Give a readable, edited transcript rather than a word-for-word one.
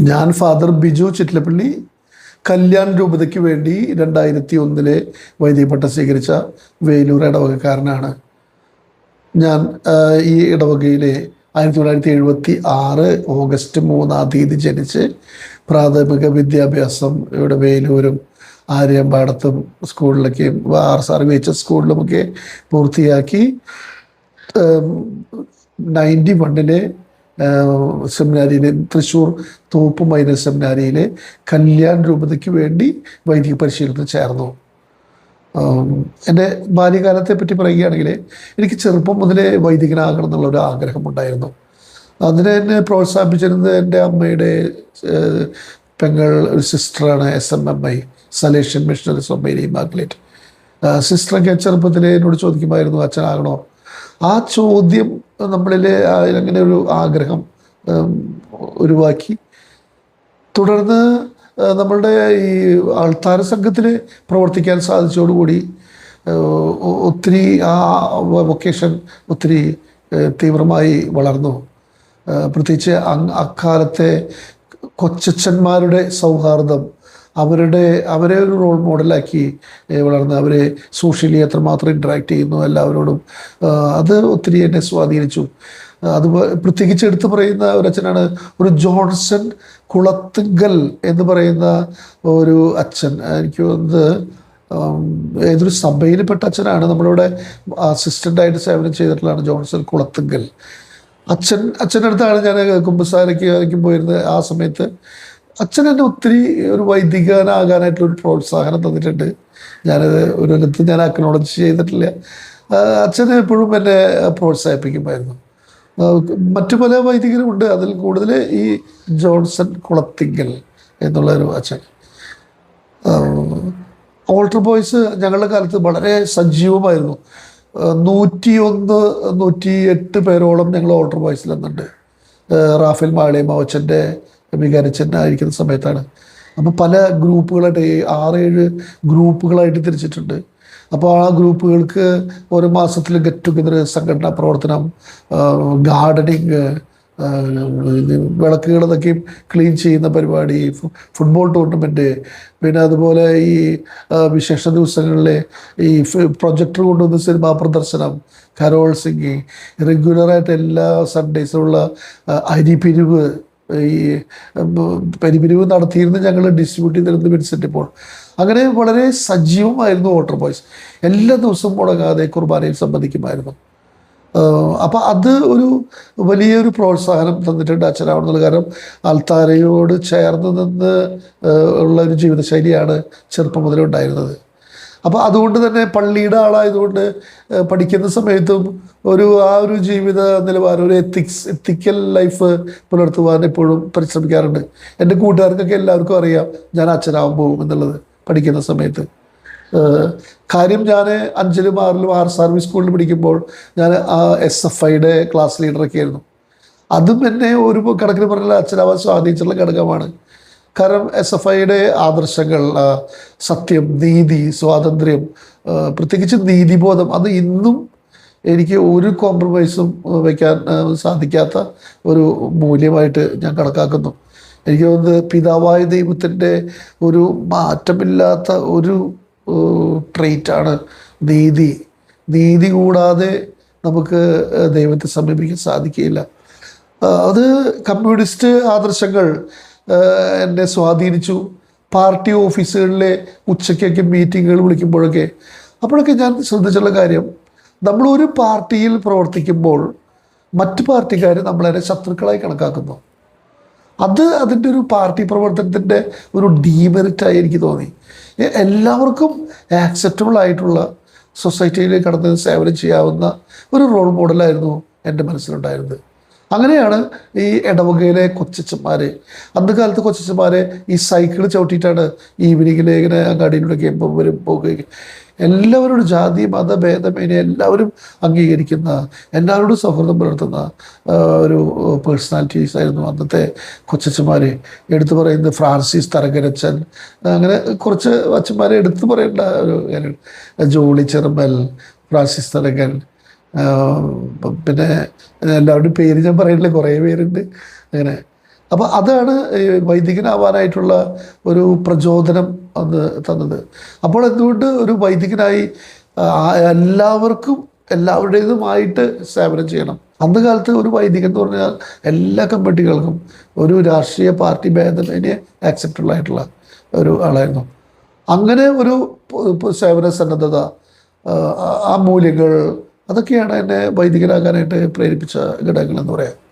ഞാൻ ഫാദർ ബിജു ചിറ്റലപ്പള്ളി കല്യാൺ രൂപതയ്ക്ക് വേണ്ടി 2001 വൈദിക പട്ടം സ്വീകരിച്ച വേലൂർ ഇടവകക്കാരനാണ് ഞാൻ. ഈ ഇടവകയിലെ 1976 ഓഗസ്റ്റ് 3 ജനിച്ച് പ്രാഥമിക വിദ്യാഭ്യാസം ഇവിടെ വേലൂരും ആര്യമ്പാടത്തും സ്കൂളിലേക്കും RSR VHS സ്കൂളിലുമൊക്കെ പൂർത്തിയാക്കി 91 സെമിനാരിയിലെ തൃശ്ശൂർ തോപ്പ് മൈനർ സെമിനാരിയിലെ കല്യാൺ രൂപതയ്ക്ക് വേണ്ടി വൈദിക പരിശീലനത്തിൽ ചേർന്നു. എൻ്റെ ബാല്യകാലത്തെ പറ്റി പറയുകയാണെങ്കിൽ എനിക്ക് ചെറുപ്പം മുതലേ വൈദികനാകണം എന്നുള്ളൊരു ആഗ്രഹമുണ്ടായിരുന്നു. അതിനെ എന്നെ പ്രോത്സാഹിപ്പിച്ചിരുന്നത് എൻ്റെ അമ്മയുടെ പെങ്ങൾ ഒരു സിസ്റ്ററാണ് SMMI Salesian missionaries of Mary Immaculate. സിസ്റ്ററൊക്കെ ചെറുപ്പത്തിലെ എന്നോട് ചോദിക്കുമായിരുന്നു അച്ഛനാകണോ. ആ ചോദ്യം നമ്മളിൽ അങ്ങനെ ഒരു ആഗ്രഹം ഉരുവാക്കി. തുടർന്ന് നമ്മളുടെ ഈ ആൾത്താര സംഘത്തിൽ പ്രവർത്തിക്കാൻ സാധിച്ചതോടുകൂടി ഒത്തിരി ആ വൊക്കേഷൻ ഒത്തിരി തീവ്രമായി വളർന്നു. പ്രത്യേകിച്ച് അക്കാലത്തെ കൊച്ചച്ഛന്മാരുടെ സൗഹാർദ്ദം അവരെ ഒരു റോൾ മോഡലാക്കി വളർന്ന് അവരെ സോഷ്യലി എത്രമാത്രം ഇൻട്രാക്ട് ചെയ്യുന്നു എല്ലാവരോടും, അത് ഒത്തിരി എന്നെ സ്വാധീനിച്ചു. അതുപോലെ പ്രത്യേകിച്ച് എടുത്തു പറയുന്ന ഒരു അച്ഛനാണ് ഒരു ജോൺസൺ കുളത്തുങ്കൽ എന്ന് പറയുന്ന ഒരു അച്ഛൻ. എനിക്ക് തോന്നുന്നത് ഏതൊരു സഭയിൽപ്പെട്ട അച്ഛനാണ്. നമ്മളിവിടെ അസിസ്റ്റൻ്റായിട്ട് സേവനം ചെയ്തിട്ടുള്ളതാണ് ജോൺസൺ കുളത്തുങ്കൽ അച്ഛൻ്റെ അടുത്താണ് ഞാൻ കുമ്പസാരയ്ക്ക് പോയിരുന്നത്. ആ സമയത്ത് അച്ഛൻ എന്നെ ഒത്തിരി ഒരു വൈദികനാകാനായിട്ടുള്ളൊരു പ്രോത്സാഹനം തന്നിട്ടുണ്ട്. ഞാനത് ഒരിടത്ത് ഞാൻ അക്നോളജ് ചെയ്തിട്ടില്ല. അച്ഛൻ എപ്പോഴും എന്നെ പ്രോത്സാഹിപ്പിക്കുമായിരുന്നു. മറ്റു പല വൈദികരുമുണ്ട്, അതിൽ കൂടുതൽ ഈ ജോൺസൺ കുളത്തിങ്കൽ എന്നുള്ളൊരു അച്ഛൻ. ഓൾട്ടർ ബോയ്സ് ഞങ്ങളുടെ കാലത്ത് വളരെ സജീവമായിരുന്നു. 101-108 പേരോളം ഞങ്ങൾ ഓൾട്ടർ ബോയ്സിൽ നിന്നുണ്ട്. റാഫേൽ മാളിയം അച്ഛൻ്റെ വികാരച്ചനായിരിക്കുന്ന സമയത്താണ്. അപ്പോൾ പല ഗ്രൂപ്പുകളായിട്ട് 6-7 ഗ്രൂപ്പുകളായിട്ട് തിരിച്ചിട്ടുണ്ട്. അപ്പോൾ ആ ഗ്രൂപ്പുകൾക്ക് ഓരോ മാസത്തിൽ ഗെറ്റ് ടുഗദർ, സംഘടനാ പ്രവർത്തനം, ഗാർഡനിങ്, വിളക്കുകളതൊക്കെയും ക്ലീൻ ചെയ്യുന്ന പരിപാടി, ഫുട്ബോൾ ടൂർണമെൻറ്റ്, പിന്നെ അതുപോലെ ഈ വിശേഷ ദിവസങ്ങളിലെ ഈ പ്രൊജക്ടർ കൊണ്ടുവന്ന സിനിമാ പ്രദർശനം, കരോൾ സിംഗിങ്, റെഗുലറായിട്ട് എല്ലാ സൺഡേസിലുള്ള അരിപിരിവ്, ഈ പരിപിരിവ് നടത്തിയിരുന്ന് ഞങ്ങൾ ഡിസ്ട്രിബ്യൂട്ട് ചെയ്തിരുന്നത് വിൻസെൻ്റ് ഇപ്പോൾ. അങ്ങനെ വളരെ സജീവമായിരുന്നു ഓൾട്ടർ ബോയ്സ്. എല്ലാ ദിവസവും മുടങ്ങാതെ കുർബാനയിൽ സംബന്ധിക്കുമായിരുന്നു. അപ്പോൾ അത് ഒരു വലിയൊരു പ്രോത്സാഹനം തന്നിട്ടുണ്ട് അച്ഛനാവണമെന്നുള്ള. കാരണം അൽത്താരയോട് ചേർന്ന് നിന്ന് ഉള്ള ഒരു ജീവിതശൈലിയാണ് ചെറുപ്പം മുതലേ ഉണ്ടായിരുന്നത്. അപ്പോൾ അതുകൊണ്ട് തന്നെ പള്ളിയുടെ ആളായതുകൊണ്ട് പഠിക്കുന്ന സമയത്തും ആ ഒരു ജീവിത നിലവാരം, ഒരു എത്തിക്കൽ ലൈഫ് പുലർത്തുവാൻ എപ്പോഴും പരിശ്രമിക്കാറുണ്ട്. എൻ്റെ കൂട്ടുകാർക്കൊക്കെ എല്ലാവർക്കും അറിയാം ഞാൻ അച്ഛനാവാൻ പോകും എന്നുള്ളത് പഠിക്കുന്ന സമയത്ത്. കാര്യം ഞാൻ 5-ലും 6-ലും RSR സ്കൂളിൽ പഠിക്കുമ്പോൾ ഞാൻ SFIയുടെ ക്ലാസ് ലീഡറൊക്കെ ആയിരുന്നു. അതും എന്നെ ഒരു കണക്കിന് പറഞ്ഞാൽ അച്ഛനാവാൻ സ്വാധീനിച്ചിട്ടുള്ള ഘടകമാണ്. കാരണം SFIയുടെ ആദർശങ്ങൾ, സത്യം, നീതി, സ്വാതന്ത്ര്യം, പ്രത്യേകിച്ച് നീതിബോധം, അത് ഇന്നും എനിക്ക് ഒരു കോംപ്രമൈസും വയ്ക്കാൻ സാധിക്കാത്ത ഒരു മൂല്യമായിട്ട് ഞാൻ കണക്കാക്കുന്നു. എനിക്ക് തോന്നുന്നത് പിതാവായ ദൈവത്തിൻ്റെ ഒരു മാറ്റമില്ലാത്ത ഒരു ട്രെയ്റ്റാണ് നീതി കൂടാതെ നമുക്ക് ദൈവത്തെ സമീപിക്കാൻ സാധിക്കുകയില്ല. അത് കമ്മ്യൂണിസ്റ്റ് ആദർശങ്ങൾ എന്നെ സ്വാധീനിച്ചു. പാർട്ടി ഓഫീസുകളിലെ ഉച്ചയ്ക്കൊക്കെ മീറ്റിങ്ങുകൾ വിളിക്കുമ്പോഴൊക്കെ അപ്പോഴൊക്കെ ഞാൻ ശ്രദ്ധിച്ചുള്ള കാര്യം, നമ്മളൊരു പാർട്ടിയിൽ പ്രവർത്തിക്കുമ്പോൾ മറ്റു പാർട്ടിക്കാർ നമ്മളെ ശത്രുക്കളായി കണക്കാക്കുന്നു. അതിൻ്റെ ഒരു പാർട്ടി പ്രവർത്തനത്തിൻ്റെ ഒരു ഡീമെറിറ്റായി എനിക്ക് തോന്നി. എല്ലാവർക്കും ആക്സെപ്റ്റബിൾ ആയിട്ടുള്ള സൊസൈറ്റിയിലേക്ക് കടന്ന് സേവനം ചെയ്യാവുന്ന ഒരു റോൾ മോഡലായിരുന്നു എൻ്റെ മനസ്സിലുണ്ടായിരുന്നത്. അങ്ങനെയാണ് ഈ ഇടവകയിലെ കൊച്ചച്ഛന്മാർ, അന്ന് കാലത്ത് കൊച്ചച്ഛന്മാരെ ഈ സൈക്കിൾ ചവിട്ടിയിട്ടാണ് ഈവനിങ്ങിൽ ഇങ്ങനെ അങ്ങാടിയിലൂടെ പോകുകയും എല്ലാവരോടും ജാതി മത ഭേദമേനെ എല്ലാവരും അംഗീകരിക്കുന്ന, എല്ലാവരോടും സൗഹൃദം പുലർത്തുന്ന ഒരു പേഴ്സണാലിറ്റീസ് ആയിരുന്നു അന്നത്തെ കൊച്ചച്ഛന്മാർ. എടുത്തു പറയുന്നത് ഫ്രാൻസിസ് തരകരച്ചൻ, അങ്ങനെ കുറച്ച് അച്ഛന്മാരെ എടുത്തു പറയേണ്ട ഒരു ജോളി ചെറുമൽ, ഫ്രാൻസിസ് തരകൻ, പിന്നെ എല്ലാവരുടെയും പേര് ഞാൻ പറയില്ല, കുറേ പേരുണ്ട്. അങ്ങനെ അപ്പോൾ അതാണ് ഈ വൈദികനാവാനായിട്ടുള്ള ഒരു പ്രചോദനം അന്ന് തന്നത്. അപ്പോൾ എന്തുകൊണ്ട് ഒരു വൈദികനായി എല്ലാവർക്കും എല്ലാവരുടേതുമായിട്ട് സേവനം ചെയ്യണം. അന്ന് കാലത്ത് ഒരു വൈദികൻ എന്ന് പറഞ്ഞാൽ എല്ലാ കമ്മിറ്റികൾക്കും ഒരു രാഷ്ട്രീയ പാർട്ടി ഭേദമന്യേ ആക്സെപ്റ്റബിൾ ആയിട്ടുള്ള ഒരു ആളായിരുന്നു. അങ്ങനെ ഒരു സേവന സന്നദ്ധത, ആ മൂല്യങ്ങൾ, അതൊക്കെയാണ് എന്നെ വൈദികനാകാനായിട്ട് പ്രേരിപ്പിച്ച ഘടകങ്ങൾ എന്ന് പറയാം.